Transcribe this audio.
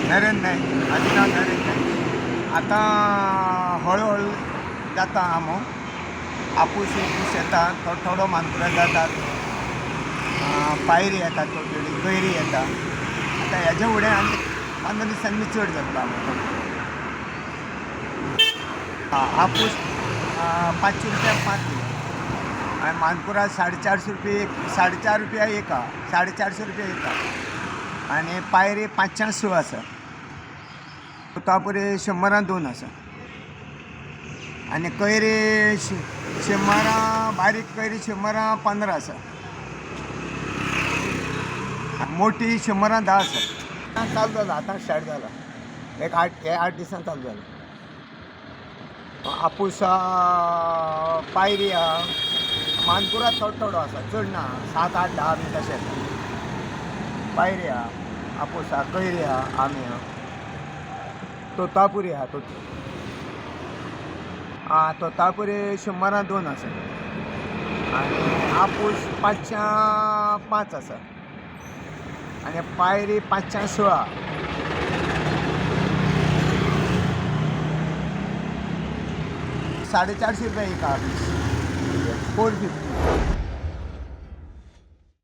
नरेंद्र नाईक आदिनाथ नरेंद्र नाईक. आता हळूहळू जाता आमो आपूस येता थोडो मानकुरा जातात. पायरी येतात थोडी गैरी येता. आता हेज्या फुडें आनी 15 दिसांनी चड जातलो आमो. आपूस 500 रुपया 5 किलो आणि मानकुरा 450 रुपये 4.5 रुपया एक हा 450 रुपया एक हा आणि पायरी 506 आसा. तोतापुरी 100 2 आसा आणि कैरी 100 बारीक कैरी 100 15 आसा. मोठी 100 10 आसा. चालू जाला आतां स्टार्ट जाला एक 8 दिसान चालू जाला. आपूस पायरी आहा मानकुरा थोडो आसा चड ना 7 8 10 बी तशें येता. पायरी आहा आपूस आहा कैरी आहा आमी आहा तोतापुरी आहा तोतापुरी 100 2 आसा आणि आपूस 505 आसा आणि पायरी 516. 450 रुपया एक हा 450.